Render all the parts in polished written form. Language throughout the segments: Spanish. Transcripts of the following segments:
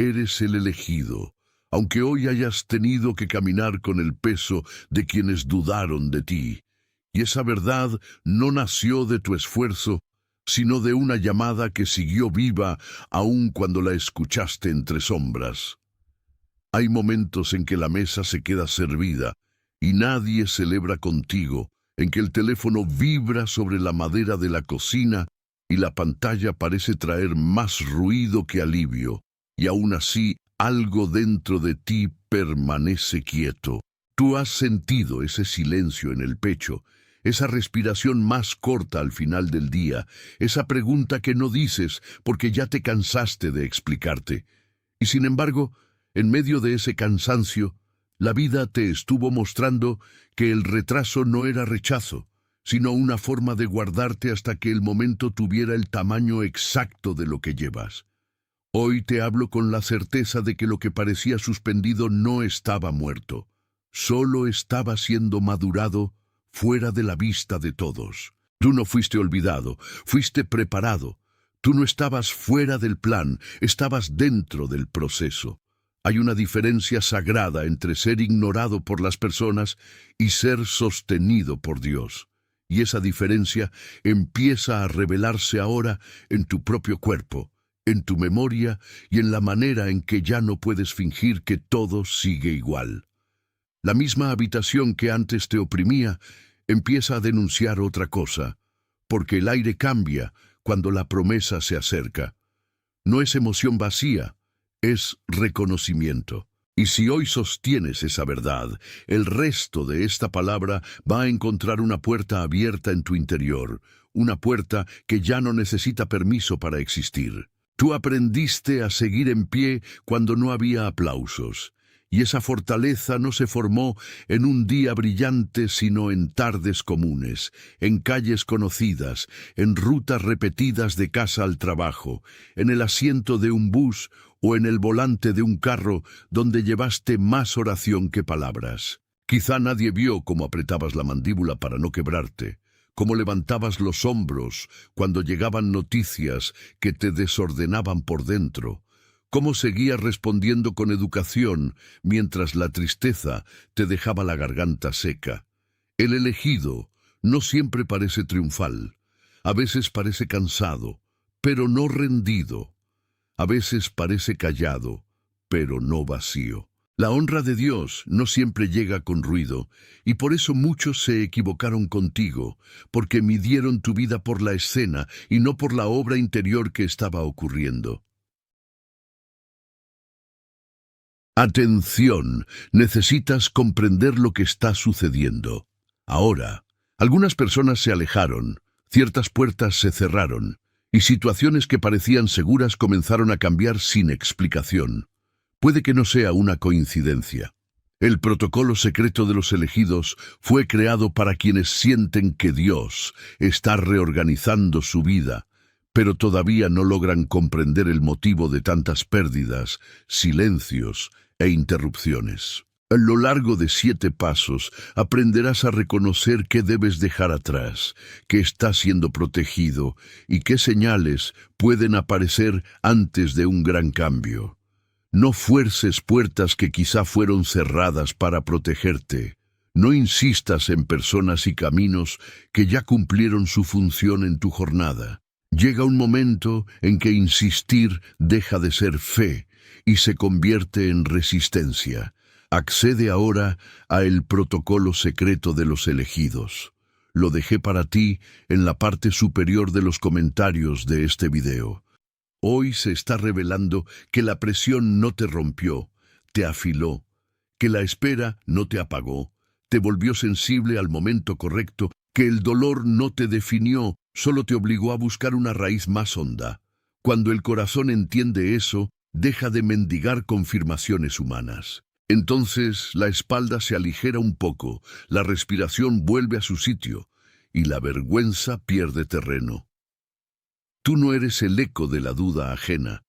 Eres el elegido, aunque hoy hayas tenido que caminar con el peso de quienes dudaron de ti. Y esa verdad no nació de tu esfuerzo, sino de una llamada que siguió viva aun cuando la escuchaste entre sombras. Hay momentos en que la mesa se queda servida y nadie celebra contigo, en que el teléfono vibra sobre la madera de la cocina y la pantalla parece traer más ruido que alivio, y aún así algo dentro de ti permanece quieto. Tú has sentido ese silencio en el pecho, esa respiración más corta al final del día, esa pregunta que no dices porque ya te cansaste de explicarte. Y sin embargo, en medio de ese cansancio, la vida te estuvo mostrando que el retraso no era rechazo, sino una forma de guardarte hasta que el momento tuviera el tamaño exacto de lo que llevas. Hoy te hablo con la certeza de que lo que parecía suspendido no estaba muerto, solo estaba siendo madurado fuera de la vista de todos. Tú no fuiste olvidado, fuiste preparado. Tú no estabas fuera del plan, estabas dentro del proceso. Hay una diferencia sagrada entre ser ignorado por las personas y ser sostenido por Dios. Y esa diferencia empieza a revelarse ahora en tu propio cuerpo, en tu memoria y en la manera en que ya no puedes fingir que todo sigue igual. La misma habitación que antes te oprimía empieza a denunciar otra cosa, porque el aire cambia cuando la promesa se acerca. No es emoción vacía, es reconocimiento. Y si hoy sostienes esa verdad, el resto de esta palabra va a encontrar una puerta abierta en tu interior, una puerta que ya no necesita permiso para existir. Tú aprendiste a seguir en pie cuando no había aplausos, y esa fortaleza no se formó en un día brillante, sino en tardes comunes, en calles conocidas, en rutas repetidas de casa al trabajo, en el asiento de un bus o en el volante de un carro donde llevaste más oración que palabras. Quizá nadie vio cómo apretabas la mandíbula para no quebrarte, cómo levantabas los hombros cuando llegaban noticias que te desordenaban por dentro, cómo seguías respondiendo con educación mientras la tristeza te dejaba la garganta seca. El elegido no siempre parece triunfal, a veces parece cansado, pero no rendido. A veces parece callado, pero no vacío. La honra de Dios no siempre llega con ruido, y por eso muchos se equivocaron contigo, porque midieron tu vida por la escena y no por la obra interior que estaba ocurriendo. Atención, necesitas comprender lo que está sucediendo. Ahora, algunas personas se alejaron, ciertas puertas se cerraron, y situaciones que parecían seguras comenzaron a cambiar sin explicación. Puede que no sea una coincidencia. El protocolo secreto de los elegidos fue creado para quienes sienten que Dios está reorganizando su vida, pero todavía no logran comprender el motivo de tantas pérdidas, silencios e interrupciones. A lo largo de 7 pasos aprenderás a reconocer qué debes dejar atrás, qué está siendo protegido y qué señales pueden aparecer antes de un gran cambio. No fuerces puertas que quizá fueron cerradas para protegerte. No insistas en personas y caminos que ya cumplieron su función en tu jornada. Llega un momento en que insistir deja de ser fe y se convierte en resistencia. Accede ahora a el protocolo secreto de los elegidos. Lo dejé para ti en la parte superior de los comentarios de este video. Hoy se está revelando que la presión no te rompió, te afiló, que la espera no te apagó, te volvió sensible al momento correcto, que el dolor no te definió, solo te obligó a buscar una raíz más honda. Cuando el corazón entiende eso, deja de mendigar confirmaciones humanas. Entonces la espalda se aligera un poco, la respiración vuelve a su sitio y la vergüenza pierde terreno. Tú no eres el eco de la duda ajena.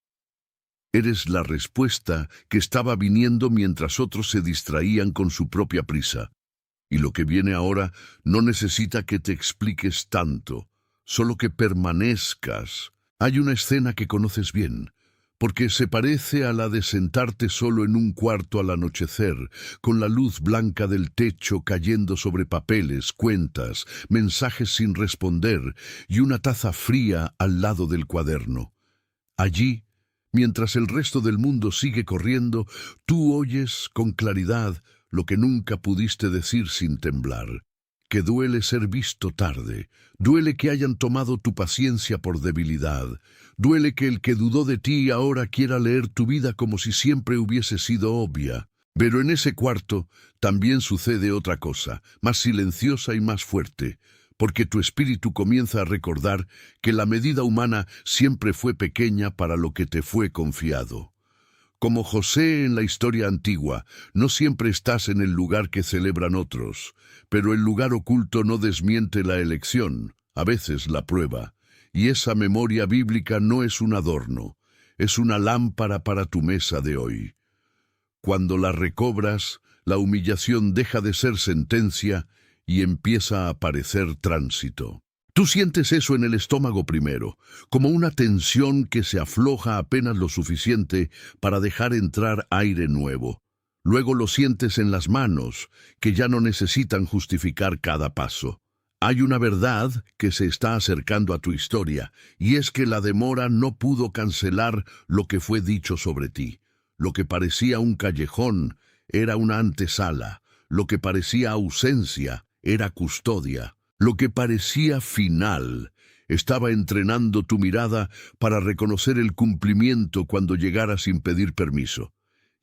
Eres la respuesta que estaba viniendo mientras otros se distraían con su propia prisa. Y lo que viene ahora no necesita que te expliques tanto, solo que permanezcas. Hay una escena que conoces bien. porque se parece a la de sentarte solo en un cuarto al anochecer, con la luz blanca del techo cayendo sobre papeles, cuentas, mensajes sin responder y una taza fría al lado del cuaderno. Allí, mientras el resto del mundo sigue corriendo, tú oyes con claridad lo que nunca pudiste decir sin temblar. Que duele ser visto tarde, duele que hayan tomado tu paciencia por debilidad, duele que el que dudó de ti ahora quiera leer tu vida como si siempre hubiese sido obvia. Pero en ese cuarto también sucede otra cosa, más silenciosa y más fuerte, porque tu espíritu comienza a recordar que la medida humana siempre fue pequeña para lo que te fue confiado. Como José en la historia antigua, no siempre estás en el lugar que celebran otros, pero el lugar oculto no desmiente la elección, a veces la prueba, y esa memoria bíblica no es un adorno, es una lámpara para tu mesa de hoy. Cuando la recobras, la humillación deja de ser sentencia y empieza a aparecer tránsito. Tú sientes eso en el estómago primero, como una tensión que se afloja apenas lo suficiente para dejar entrar aire nuevo. Luego lo sientes en las manos, que ya no necesitan justificar cada paso. Hay una verdad que se está acercando a tu historia, y es que la demora no pudo cancelar lo que fue dicho sobre ti. Lo que parecía un callejón era una antesala, lo que parecía ausencia era custodia. Lo que parecía final estaba entrenando tu mirada para reconocer el cumplimiento cuando llegara sin pedir permiso.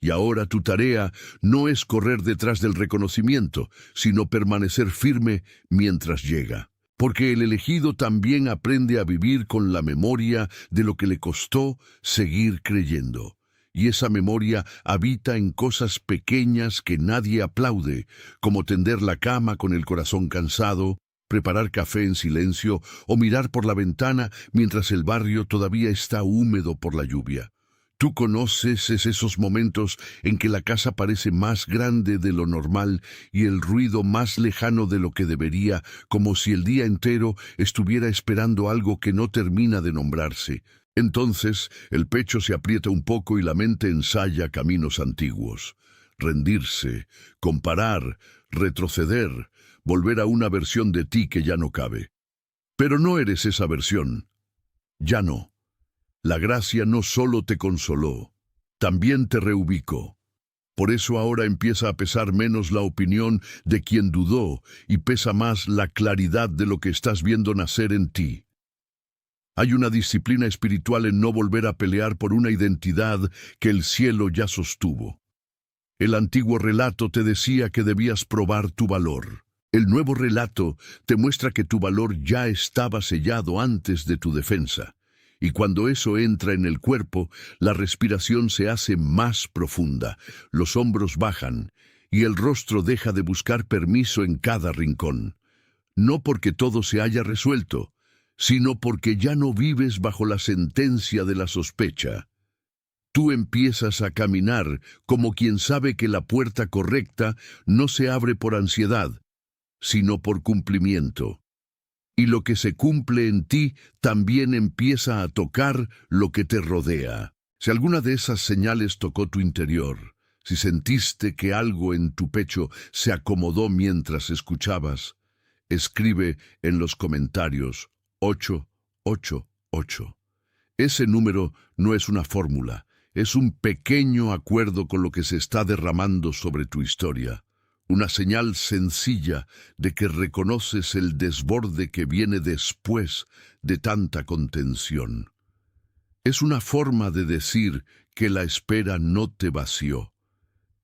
Y ahora tu tarea no es correr detrás del reconocimiento, sino permanecer firme mientras llega. Porque el elegido también aprende a vivir con la memoria de lo que le costó seguir creyendo. Y esa memoria habita en cosas pequeñas que nadie aplaude, como tender la cama con el corazón cansado, preparar café en silencio o mirar por la ventana mientras el barrio todavía está húmedo por la lluvia. Tú conoces esos momentos en que la casa parece más grande de lo normal y el ruido más lejano de lo que debería, como si el día entero estuviera esperando algo que no termina de nombrarse. Entonces el pecho se aprieta un poco y la mente ensaya caminos antiguos. Rendirse, comparar, retroceder, volver a una versión de ti que ya no cabe. Pero no eres esa versión. Ya no. La gracia no solo te consoló, también te reubicó. Por eso ahora empieza a pesar menos la opinión de quien dudó y pesa más la claridad de lo que estás viendo nacer en ti. Hay una disciplina espiritual en no volver a pelear por una identidad que el cielo ya sostuvo. El antiguo relato te decía que debías probar tu valor. El nuevo relato te muestra que tu valor ya estaba sellado antes de tu defensa. Y cuando eso entra en el cuerpo, la respiración se hace más profunda, los hombros bajan y el rostro deja de buscar permiso en cada rincón. No porque todo se haya resuelto, sino porque ya no vives bajo la sentencia de la sospecha. Tú empiezas a caminar como quien sabe que la puerta correcta no se abre por ansiedad, sino por cumplimiento. Y lo que se cumple en ti también empieza a tocar lo que te rodea. Si alguna de esas señales tocó tu interior, si sentiste que algo en tu pecho se acomodó mientras escuchabas, escribe en los comentarios 888. Ese número no es una fórmula, es un pequeño acuerdo con lo que se está derramando sobre tu historia. Una señal sencilla de que reconoces el desborde que viene después de tanta contención. Es una forma de decir que la espera no te vació,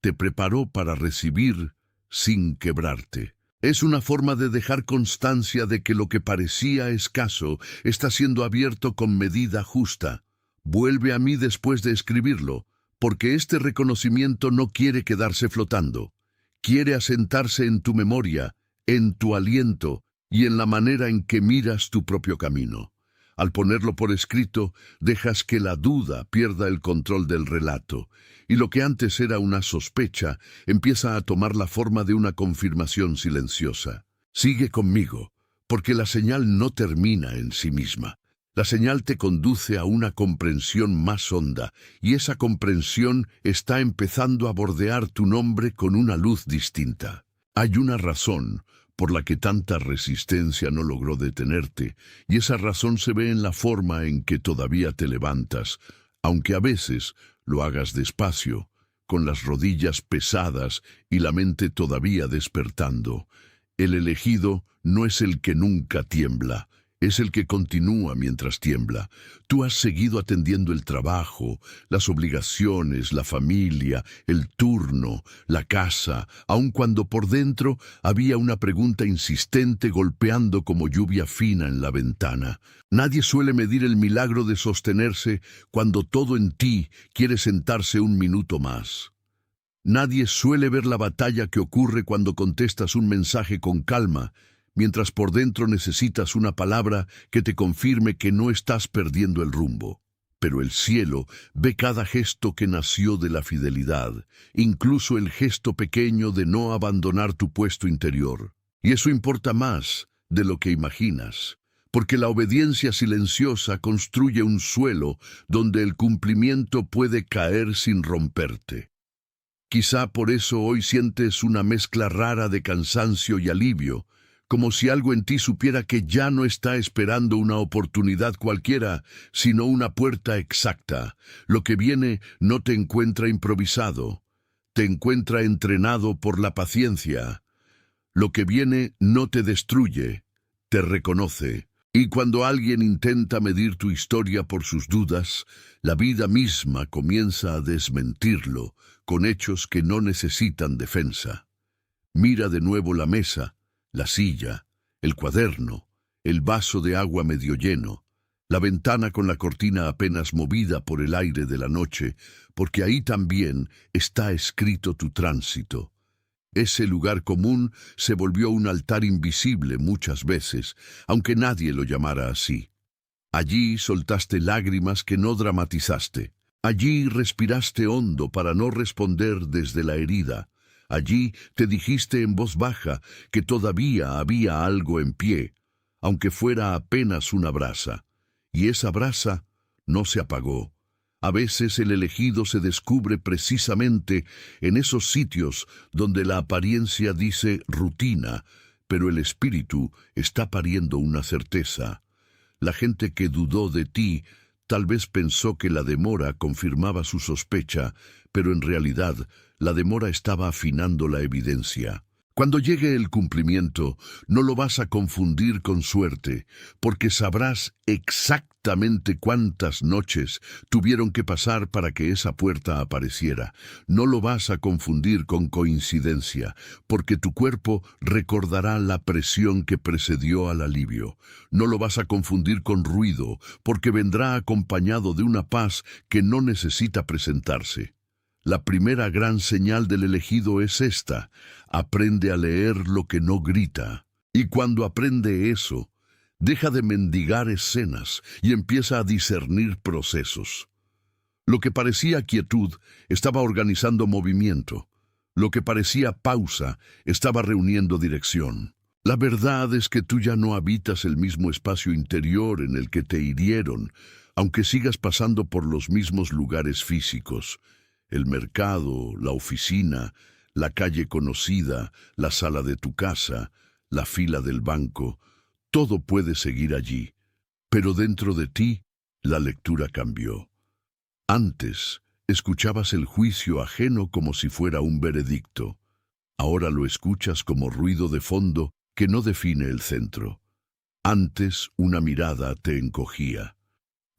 te preparó para recibir sin quebrarte. Es una forma de dejar constancia de que lo que parecía escaso está siendo abierto con medida justa. Vuelve a mí después de escribirlo, porque este reconocimiento no quiere quedarse flotando. Quiere asentarse en tu memoria, en tu aliento y en la manera en que miras tu propio camino. Al ponerlo por escrito, dejas que la duda pierda el control del relato, y lo que antes era una sospecha empieza a tomar la forma de una confirmación silenciosa. Sigue conmigo, porque la señal no termina en sí misma. La señal te conduce a una comprensión más honda, y esa comprensión está empezando a bordear tu nombre con una luz distinta. Hay una razón por la que tanta resistencia no logró detenerte, y esa razón se ve en la forma en que todavía te levantas, aunque a veces lo hagas despacio, con las rodillas pesadas y la mente todavía despertando. El elegido no es el que nunca tiembla, es el que continúa mientras tiembla. Tú has seguido atendiendo el trabajo, las obligaciones, la familia, el turno, la casa, aun cuando por dentro había una pregunta insistente golpeando como lluvia fina en la ventana. Nadie suele medir el milagro de sostenerse cuando todo en ti quiere sentarse un minuto más. Nadie suele ver la batalla que ocurre cuando contestas un mensaje con calma, mientras por dentro necesitas una palabra que te confirme que no estás perdiendo el rumbo. Pero el cielo ve cada gesto que nació de la fidelidad, incluso el gesto pequeño de no abandonar tu puesto interior. Y eso importa más de lo que imaginas, porque la obediencia silenciosa construye un suelo donde el cumplimiento puede caer sin romperte. Quizá por eso hoy sientes una mezcla rara de cansancio y alivio, como si algo en ti supiera que ya no está esperando una oportunidad cualquiera, sino una puerta exacta. Lo que viene no te encuentra improvisado, te encuentra entrenado por la paciencia. Lo que viene no te destruye, te reconoce. Y cuando alguien intenta medir tu historia por sus dudas, la vida misma comienza a desmentirlo, con hechos que no necesitan defensa. Mira de nuevo la mesa, la silla, el cuaderno, el vaso de agua medio lleno, la ventana con la cortina apenas movida por el aire de la noche, porque ahí también está escrito tu tránsito. Ese lugar común se volvió un altar invisible muchas veces, aunque nadie lo llamara así. Allí soltaste lágrimas que no dramatizaste. Allí respiraste hondo para no responder desde la herida. Allí te dijiste en voz baja que todavía había algo en pie, aunque fuera apenas una brasa. Y esa brasa no se apagó. A veces el elegido se descubre precisamente en esos sitios donde la apariencia dice rutina, pero el espíritu está pariendo una certeza. La gente que dudó de ti tal vez pensó que la demora confirmaba su sospecha, pero en realidad la demora estaba afinando la evidencia. Cuando llegue el cumplimiento, no lo vas a confundir con suerte, porque sabrás exactamente cuántas noches tuvieron que pasar para que esa puerta apareciera. No lo vas a confundir con coincidencia, porque tu cuerpo recordará la presión que precedió al alivio. No lo vas a confundir con ruido, porque vendrá acompañado de una paz que no necesita presentarse. La primera gran señal del elegido es esta: aprende a leer lo que no grita. Y cuando aprende eso, deja de mendigar escenas y empieza a discernir procesos. Lo que parecía quietud estaba organizando movimiento. Lo que parecía pausa estaba reuniendo dirección. La verdad es que tú ya no habitas el mismo espacio interior en el que te hirieron, aunque sigas pasando por los mismos lugares físicos. El mercado, la oficina, la calle conocida, la sala de tu casa, la fila del banco, todo puede seguir allí, pero dentro de ti la lectura cambió. Antes escuchabas el juicio ajeno como si fuera un veredicto. Ahora lo escuchas como ruido de fondo que no define el centro. Antes una mirada te encogía.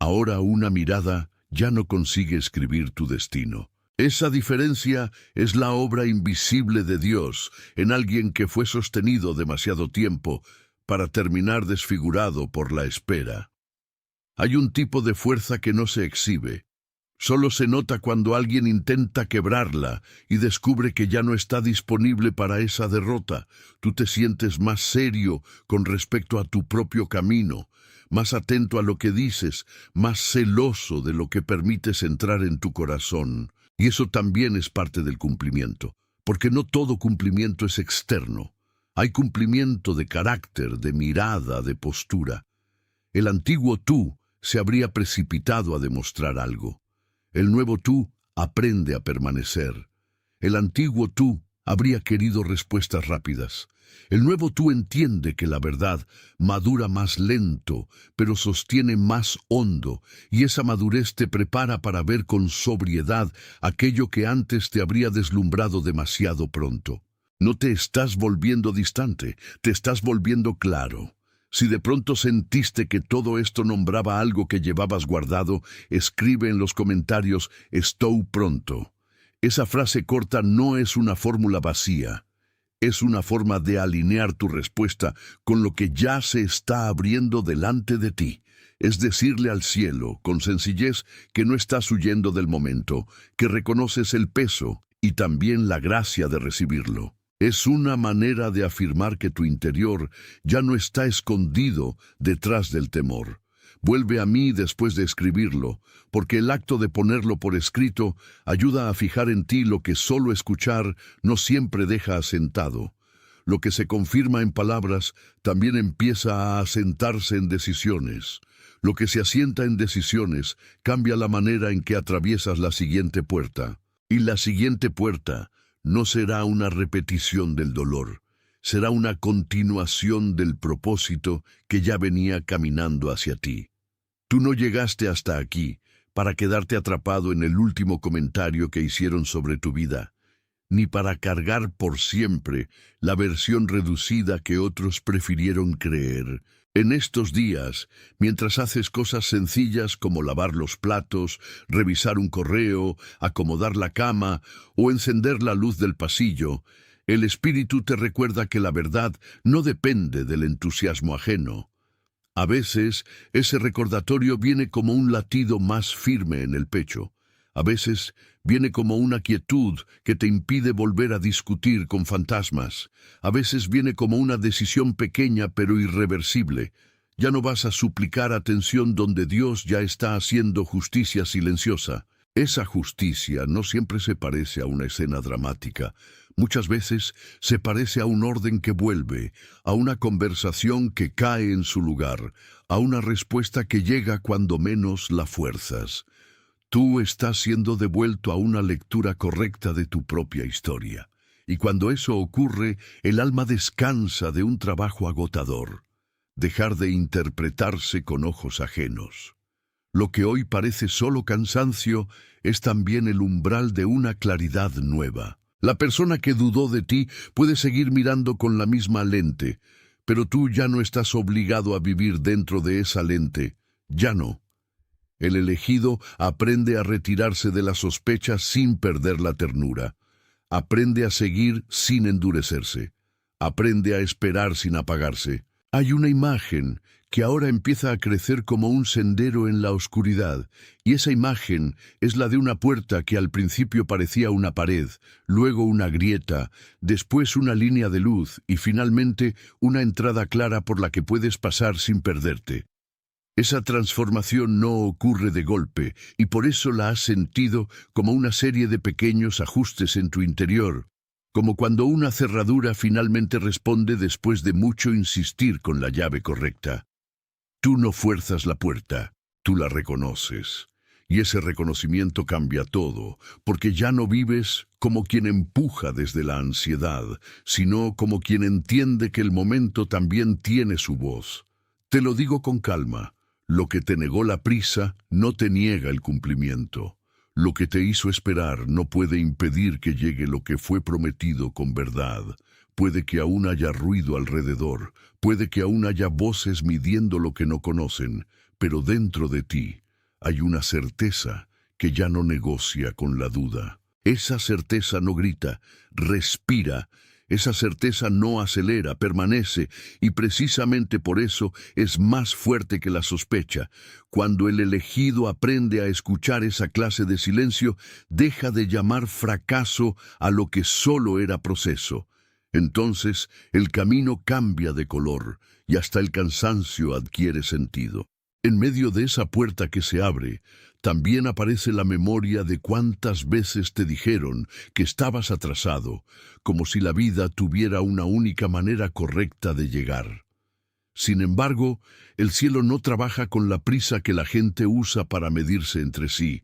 Ahora una mirada ya no consigue escribir tu destino. Esa diferencia es la obra invisible de Dios en alguien que fue sostenido demasiado tiempo para terminar desfigurado por la espera. Hay un tipo de fuerza que no se exhibe. Solo se nota cuando alguien intenta quebrarla y descubre que ya no está disponible para esa derrota. Tú te sientes más serio con respecto a tu propio camino, más atento a lo que dices, más celoso de lo que permites entrar en tu corazón. Y eso también es parte del cumplimiento, porque no todo cumplimiento es externo. Hay cumplimiento de carácter, de mirada, de postura. El antiguo tú se habría precipitado a demostrar algo. El nuevo tú aprende a permanecer. El antiguo tú habría querido respuestas rápidas. El nuevo tú entiende que la verdad madura más lento, pero sostiene más hondo, y esa madurez te prepara para ver con sobriedad aquello que antes te habría deslumbrado demasiado pronto. No te estás volviendo distante, te estás volviendo claro. Si de pronto sentiste que todo esto nombraba algo que llevabas guardado, escribe en los comentarios «Estoy pronto». Esa frase corta no es una fórmula vacía. Es una forma de alinear tu respuesta con lo que ya se está abriendo delante de ti. Es decirle al cielo, con sencillez, que no estás huyendo del momento, que reconoces el peso y también la gracia de recibirlo. Es una manera de afirmar que tu interior ya no está escondido detrás del temor. Vuelve a mí después de escribirlo, porque el acto de ponerlo por escrito ayuda a fijar en ti lo que solo escuchar no siempre deja asentado. Lo que se confirma en palabras también empieza a asentarse en decisiones. Lo que se asienta en decisiones cambia la manera en que atraviesas la siguiente puerta. Y la siguiente puerta no será una repetición del dolor, será una continuación del propósito que ya venía caminando hacia ti. Tú no llegaste hasta aquí para quedarte atrapado en el último comentario que hicieron sobre tu vida, ni para cargar por siempre la versión reducida que otros prefirieron creer. En estos días, mientras haces cosas sencillas como lavar los platos, revisar un correo, acomodar la cama o encender la luz del pasillo, el Espíritu te recuerda que la verdad no depende del entusiasmo ajeno. A veces, ese recordatorio viene como un latido más firme en el pecho. A veces, viene como una quietud que te impide volver a discutir con fantasmas. A veces viene como una decisión pequeña pero irreversible. Ya no vas a suplicar atención donde Dios ya está haciendo justicia silenciosa. Esa justicia no siempre se parece a una escena dramática. Muchas veces se parece a un orden que vuelve, a una conversación que cae en su lugar, a una respuesta que llega cuando menos la fuerzas. Tú estás siendo devuelto a una lectura correcta de tu propia historia. Y cuando eso ocurre, el alma descansa de un trabajo agotador. Dejar de interpretarse con ojos ajenos. Lo que hoy parece solo cansancio es también el umbral de una claridad nueva. La persona que dudó de ti puede seguir mirando con la misma lente, pero tú ya no estás obligado a vivir dentro de esa lente. Ya no. El elegido aprende a retirarse de la sospecha sin perder la ternura. Aprende a seguir sin endurecerse. Aprende a esperar sin apagarse. Hay una imagen que ahora empieza a crecer como un sendero en la oscuridad, y esa imagen es la de una puerta que al principio parecía una pared, luego una grieta, después una línea de luz y finalmente una entrada clara por la que puedes pasar sin perderte. Esa transformación no ocurre de golpe, y por eso la has sentido como una serie de pequeños ajustes en tu interior, como cuando una cerradura finalmente responde después de mucho insistir con la llave correcta. Tú no fuerzas la puerta, tú la reconoces. Y ese reconocimiento cambia todo, porque ya no vives como quien empuja desde la ansiedad, sino como quien entiende que el momento también tiene su voz. Te lo digo con calma, lo que te negó la prisa no te niega el cumplimiento. Lo que te hizo esperar no puede impedir que llegue lo que fue prometido con verdad. Puede que aún haya ruido alrededor, puede que aún haya voces midiendo lo que no conocen, pero dentro de ti hay una certeza que ya no negocia con la duda. Esa certeza no grita, respira. Esa certeza no acelera, permanece, y precisamente por eso es más fuerte que la sospecha. Cuando el elegido aprende a escuchar esa clase de silencio, deja de llamar fracaso a lo que solo era proceso. Entonces el camino cambia de color y hasta el cansancio adquiere sentido. En medio de esa puerta que se abre, también aparece la memoria de cuántas veces te dijeron que estabas atrasado, como si la vida tuviera una única manera correcta de llegar. Sin embargo, el cielo no trabaja con la prisa que la gente usa para medirse entre sí,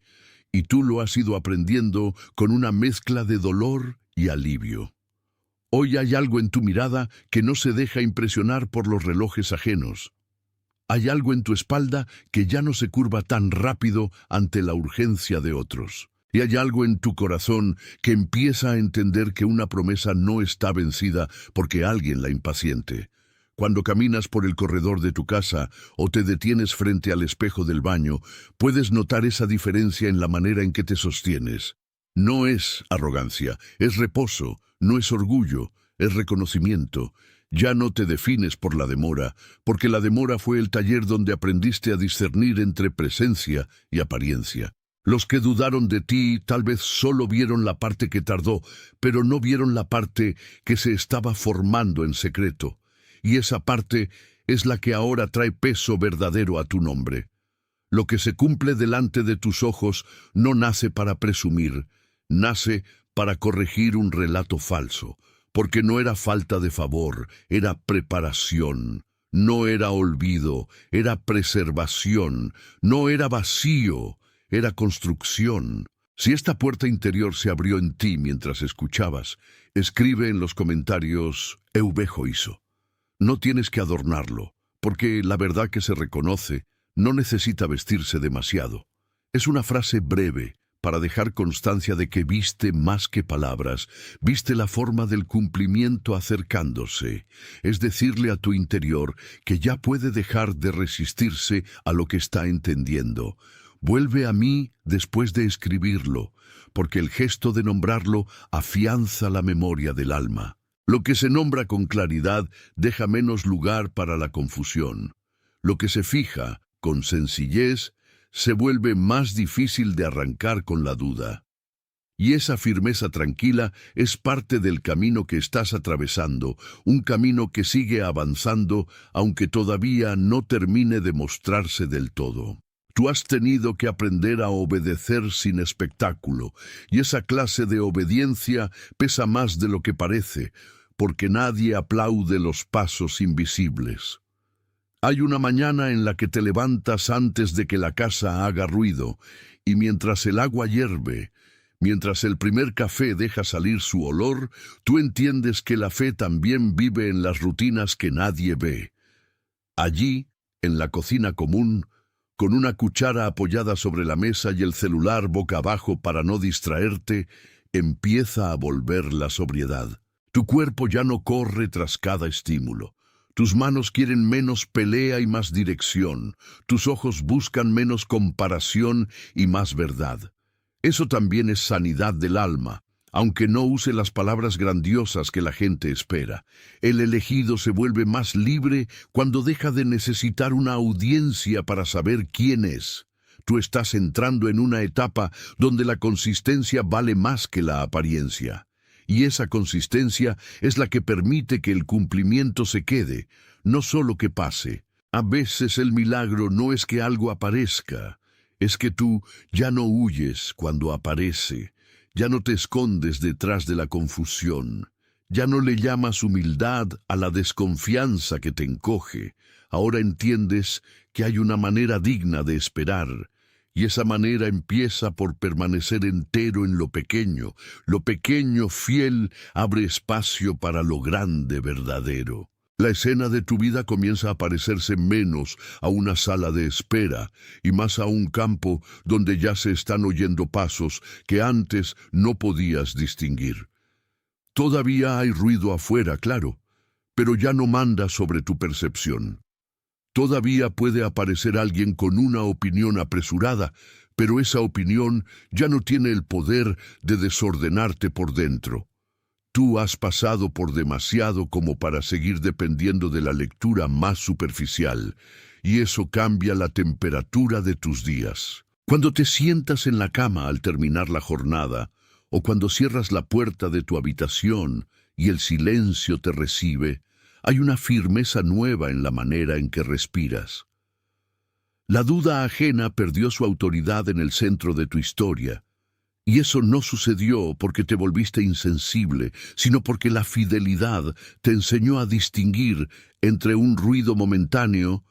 y tú lo has ido aprendiendo con una mezcla de dolor y alivio. Hoy hay algo en tu mirada que no se deja impresionar por los relojes ajenos. Hay algo en tu espalda que ya no se curva tan rápido ante la urgencia de otros. Y hay algo en tu corazón que empieza a entender que una promesa no está vencida porque alguien la impaciente. Cuando caminas por el corredor de tu casa o te detienes frente al espejo del baño, puedes notar esa diferencia en la manera en que te sostienes. No es arrogancia, es reposo, no es orgullo, es reconocimiento. Ya no te defines por la demora, porque la demora fue el taller donde aprendiste a discernir entre presencia y apariencia. Los que dudaron de ti tal vez solo vieron la parte que tardó, pero no vieron la parte que se estaba formando en secreto. Y esa parte es la que ahora trae peso verdadero a tu nombre. Lo que se cumple delante de tus ojos no nace para presumir, nace para corregir un relato falso, porque no era falta de favor, era preparación, no era olvido, era preservación, no era vacío, era construcción. Si esta puerta interior se abrió en ti mientras escuchabas, escribe en los comentarios, Eubejo hizo. No tienes que adornarlo, porque la verdad que se reconoce no necesita vestirse demasiado. Es una frase breve para dejar constancia de que viste más que palabras, viste la forma del cumplimiento acercándose. Es decirle a tu interior que ya puede dejar de resistirse a lo que está entendiendo. Vuelve a mí después de escribirlo, porque el gesto de nombrarlo afianza la memoria del alma. Lo que se nombra con claridad deja menos lugar para la confusión. Lo que se fija con sencillez se vuelve más difícil de arrancar con la duda. Y esa firmeza tranquila es parte del camino que estás atravesando, un camino que sigue avanzando aunque todavía no termine de mostrarse del todo. Tú has tenido que aprender a obedecer sin espectáculo, y esa clase de obediencia pesa más de lo que parece, porque nadie aplaude los pasos invisibles. Hay una mañana en la que te levantas antes de que la casa haga ruido, y mientras el agua hierve, mientras el primer café deja salir su olor, tú entiendes que la fe también vive en las rutinas que nadie ve. Allí, en la cocina común, con una cuchara apoyada sobre la mesa y el celular boca abajo para no distraerte, empieza a volver la sobriedad. Tu cuerpo ya no corre tras cada estímulo. Tus manos quieren menos pelea y más dirección. Tus ojos buscan menos comparación y más verdad. Eso también es sanidad del alma, aunque no use las palabras grandiosas que la gente espera. El elegido se vuelve más libre cuando deja de necesitar una audiencia para saber quién es. Tú estás entrando en una etapa donde la consistencia vale más que la apariencia. Y esa consistencia es la que permite que el cumplimiento se quede, no solo que pase. A veces el milagro no es que algo aparezca, es que tú ya no huyes cuando aparece. Ya no te escondes detrás de la confusión. Ya no le llamas humildad a la desconfianza que te encoge. Ahora entiendes que hay una manera digna de esperar. Y esa manera empieza por permanecer entero en lo pequeño. Lo pequeño fiel abre espacio para lo grande verdadero. La escena de tu vida comienza a parecerse menos a una sala de espera y más a un campo donde ya se están oyendo pasos que antes no podías distinguir. Todavía hay ruido afuera, claro, pero ya no manda sobre tu percepción. Todavía puede aparecer alguien con una opinión apresurada, pero esa opinión ya no tiene el poder de desordenarte por dentro. Tú has pasado por demasiado como para seguir dependiendo de la lectura más superficial, y eso cambia la temperatura de tus días. Cuando te sientas en la cama al terminar la jornada, o cuando cierras la puerta de tu habitación y el silencio te recibe, hay una firmeza nueva en la manera en que respiras. La duda ajena perdió su autoridad en el centro de tu historia, Y eso no sucedió porque te volviste insensible, sino porque la fidelidad te enseñó a distinguir entre un ruido momentáneo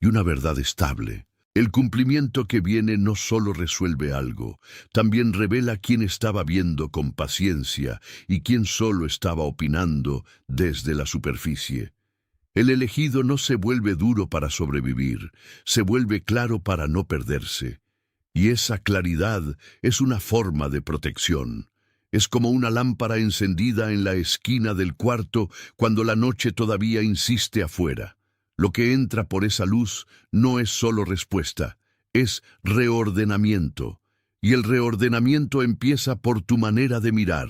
y una verdad estable. El cumplimiento que viene no solo resuelve algo, también revela quién estaba viendo con paciencia y quién solo estaba opinando desde la superficie. El elegido no se vuelve duro para sobrevivir, se vuelve claro para no perderse. Y esa claridad es una forma de protección. Es como una lámpara encendida en la esquina del cuarto cuando la noche todavía insiste afuera. Lo que entra por esa luz no es solo respuesta, es reordenamiento. Y el reordenamiento empieza por tu manera de mirar.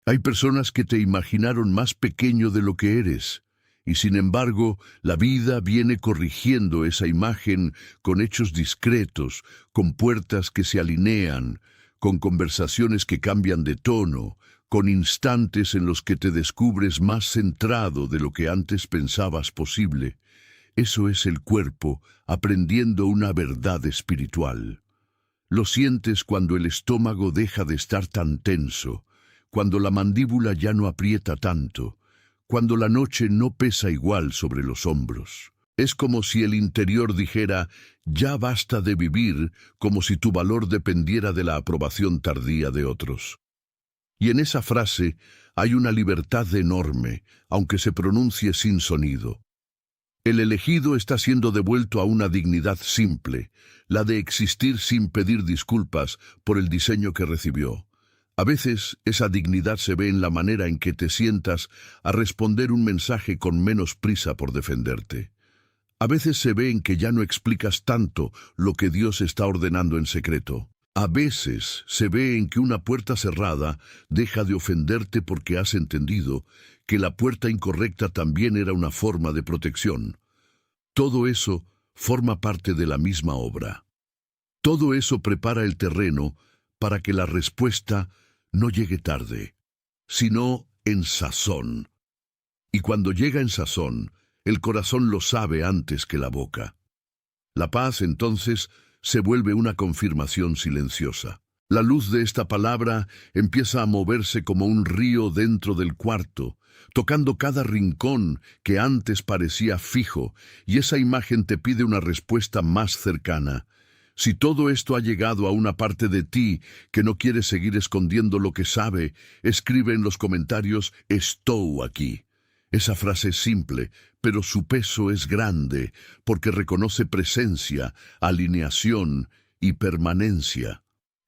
Hay personas que te imaginaron más pequeño de lo que eres. Y sin embargo, la vida viene corrigiendo esa imagen con hechos discretos, con puertas que se alinean, con conversaciones que cambian de tono, con instantes en los que te descubres más centrado de lo que antes pensabas posible. Eso es el cuerpo aprendiendo una verdad espiritual. Lo sientes cuando el estómago deja de estar tan tenso, cuando la mandíbula ya no aprieta tanto, cuando la noche no pesa igual sobre los hombros. Es como si el interior dijera, ya basta de vivir, como si tu valor dependiera de la aprobación tardía de otros. Y en esa frase hay una libertad enorme, aunque se pronuncie sin sonido. El elegido está siendo devuelto a una dignidad simple, la de existir sin pedir disculpas por el diseño que recibió. A veces esa dignidad se ve en la manera en que te sientas a responder un mensaje con menos prisa por defenderte. A veces se ve en que ya no explicas tanto lo que Dios está ordenando en secreto. A veces se ve en que una puerta cerrada deja de ofenderte porque has entendido que la puerta incorrecta también era una forma de protección. Todo eso forma parte de la misma obra. Todo eso prepara el terreno para que la respuesta no llegue tarde, sino en sazón. Y cuando llega en sazón, el corazón lo sabe antes que la boca. La paz, entonces, se vuelve una confirmación silenciosa. La luz de esta palabra empieza a moverse como un río dentro del cuarto, tocando cada rincón que antes parecía fijo, y esa imagen te pide una respuesta más cercana. Si todo esto ha llegado a una parte de ti que no quiere seguir escondiendo lo que sabe, escribe en los comentarios, estoy aquí. Esa frase es simple, pero su peso es grande, porque reconoce presencia, alineación y permanencia.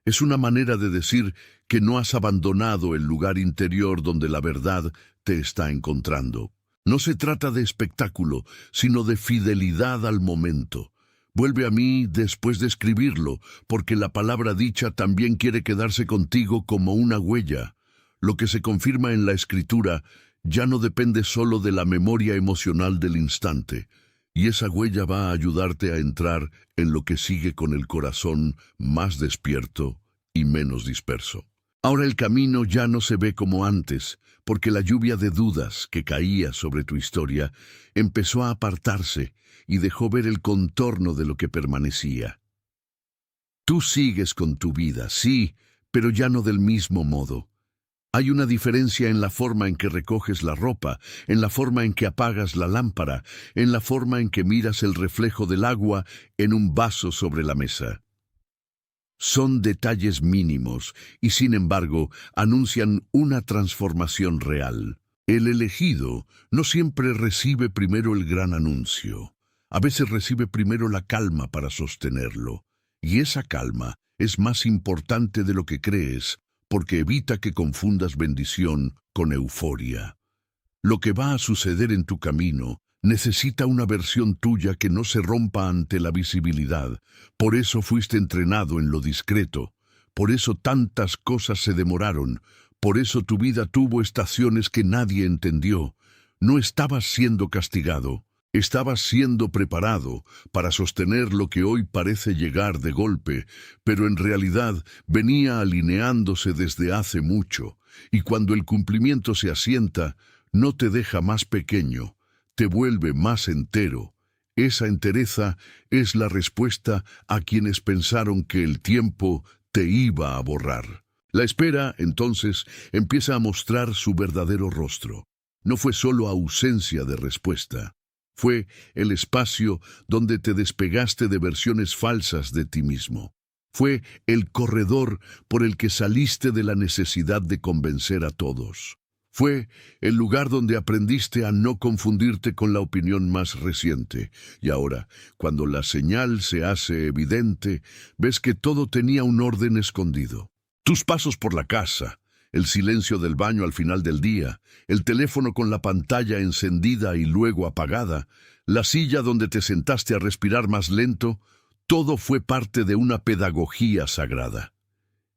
Es una manera de decir que no has abandonado el lugar interior donde la verdad te está encontrando. No se trata de espectáculo, sino de fidelidad al momento. Vuelve a mí después de escribirlo, porque la palabra dicha también quiere quedarse contigo como una huella. Lo que se confirma en la escritura ya no depende solo de la memoria emocional del instante, y esa huella va a ayudarte a entrar en lo que sigue con el corazón más despierto y menos disperso. Ahora el camino ya no se ve como antes, porque la lluvia de dudas que caía sobre tu historia empezó a apartarse y dejó ver el contorno de lo que permanecía. Tú sigues con tu vida, sí, pero ya no del mismo modo. Hay una diferencia en la forma en que recoges la ropa, en la forma en que apagas la lámpara, en la forma en que miras el reflejo del agua en un vaso sobre la mesa. Son detalles mínimos y, sin embargo, anuncian una transformación real. El elegido no siempre recibe primero el gran anuncio. A veces recibe primero la calma para sostenerlo. Y esa calma es más importante de lo que crees, porque evita que confundas bendición con euforia. Lo que va a suceder en tu camino necesita una versión tuya que no se rompa ante la visibilidad. Por eso fuiste entrenado en lo discreto. Por eso tantas cosas se demoraron. Por eso tu vida tuvo estaciones que nadie entendió. No estabas siendo castigado. Estabas siendo preparado para sostener lo que hoy parece llegar de golpe, pero en realidad venía alineándose desde hace mucho, y cuando el cumplimiento se asienta, no te deja más pequeño, te vuelve más entero. Esa entereza es la respuesta a quienes pensaron que el tiempo te iba a borrar. La espera, entonces, empieza a mostrar su verdadero rostro. No fue solo ausencia de respuesta. Fue el espacio donde te despegaste de versiones falsas de ti mismo. Fue el corredor por el que saliste de la necesidad de convencer a todos. Fue el lugar donde aprendiste a no confundirte con la opinión más reciente. Y ahora, cuando la señal se hace evidente, ves que todo tenía un orden escondido. Tus pasos por la casa, el silencio del baño al final del día, el teléfono con la pantalla encendida y luego apagada, la silla donde te sentaste a respirar más lento, todo fue parte de una pedagogía sagrada.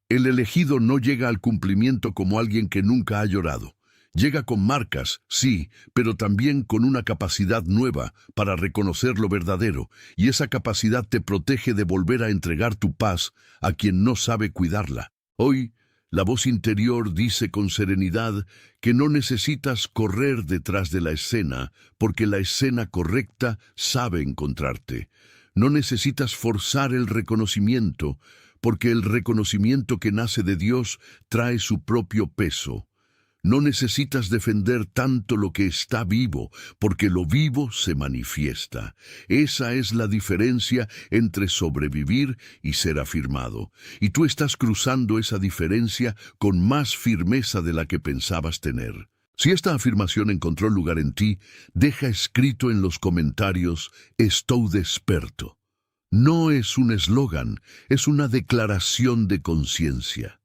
El elegido no llega al cumplimiento como alguien que nunca ha llorado. Llega con marcas, sí, pero también con una capacidad nueva para reconocer lo verdadero, y esa capacidad te protege de volver a entregar tu paz a quien no sabe cuidarla. Hoy, la voz interior dice con serenidad que no necesitas correr detrás de la escena, porque la escena correcta sabe encontrarte. No necesitas forzar el reconocimiento, porque el reconocimiento que nace de Dios trae su propio peso. No necesitas defender tanto lo que está vivo, porque lo vivo se manifiesta. Esa es la diferencia entre sobrevivir y ser afirmado. Y tú estás cruzando esa diferencia con más firmeza de la que pensabas tener. Si esta afirmación encontró lugar en ti, deja escrito en los comentarios: «Estou desperto». No es un eslogan, es una declaración de conciencia.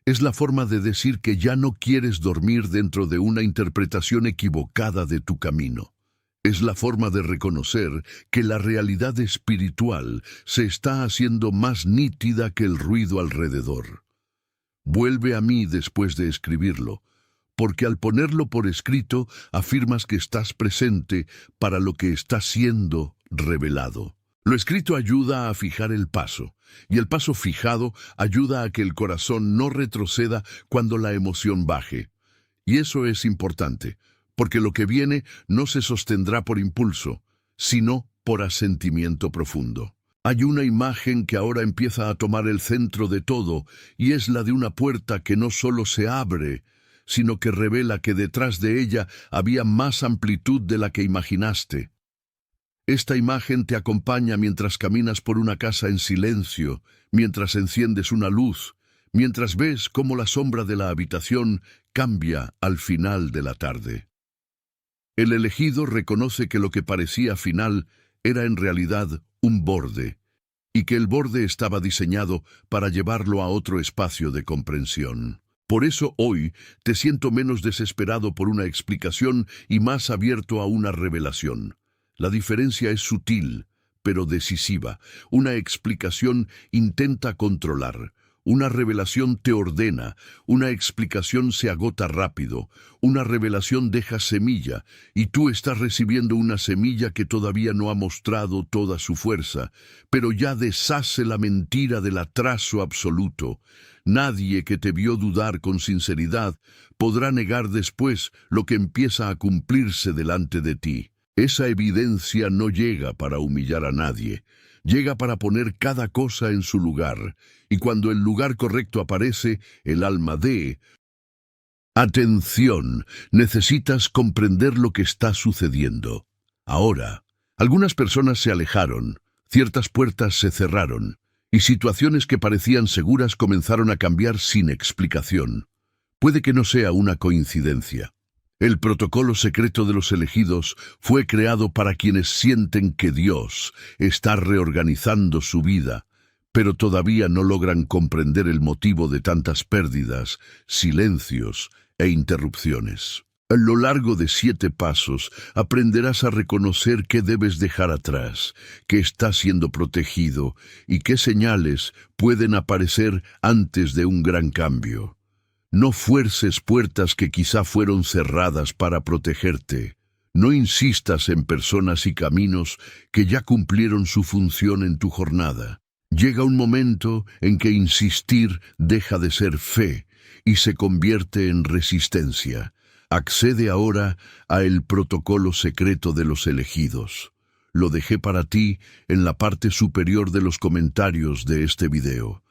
Es la forma de decir que ya no quieres dormir dentro de una interpretación equivocada de tu camino. Es la forma de reconocer que la realidad espiritual se está haciendo más nítida que el ruido alrededor. Vuelve a mí después de escribirlo, porque al ponerlo por escrito afirmas que estás presente para lo que está siendo revelado. Lo escrito ayuda a fijar el paso, y el paso fijado ayuda a que el corazón no retroceda cuando la emoción baje. Y eso es importante, porque lo que viene no se sostendrá por impulso, sino por asentimiento profundo. Hay una imagen que ahora empieza a tomar el centro de todo, y es la de una puerta que no solo se abre, sino que revela que detrás de ella había más amplitud de la que imaginaste. Esta imagen te acompaña mientras caminas por una casa en silencio, mientras enciendes una luz, mientras ves cómo la sombra de la habitación cambia al final de la tarde. El elegido reconoce que lo que parecía final era en realidad un borde, y que el borde estaba diseñado para llevarlo a otro espacio de comprensión. Por eso hoy te siento menos desesperado por una explicación y más abierto a una revelación. La diferencia es sutil, pero decisiva. Una explicación intenta controlar. Una revelación te ordena. Una explicación se agota rápido. Una revelación deja semilla, y tú estás recibiendo una semilla que todavía no ha mostrado toda su fuerza, pero ya deshace la mentira del atraso absoluto. Nadie que te vio dudar con sinceridad podrá negar después lo que empieza a cumplirse delante de ti. Esa evidencia no llega para humillar a nadie, llega para poner cada cosa en su lugar, y cuando el lugar correcto aparece, el alma de atención, necesitas comprender lo que está sucediendo. Ahora, algunas personas se alejaron, ciertas puertas se cerraron, y situaciones que parecían seguras comenzaron a cambiar sin explicación. Puede que no sea una coincidencia. El protocolo secreto de los elegidos fue creado para quienes sienten que Dios está reorganizando su vida, pero todavía no logran comprender el motivo de tantas pérdidas, silencios e interrupciones. A lo largo de 7 pasos aprenderás a reconocer qué debes dejar atrás, qué está siendo protegido y qué señales pueden aparecer antes de un gran cambio. No fuerces puertas que quizá fueron cerradas para protegerte. No insistas en personas y caminos que ya cumplieron su función en tu jornada. Llega un momento en que insistir deja de ser fe y se convierte en resistencia. Accede ahora a el protocolo secreto de los elegidos. Lo dejé para ti en la parte superior de los comentarios de este video.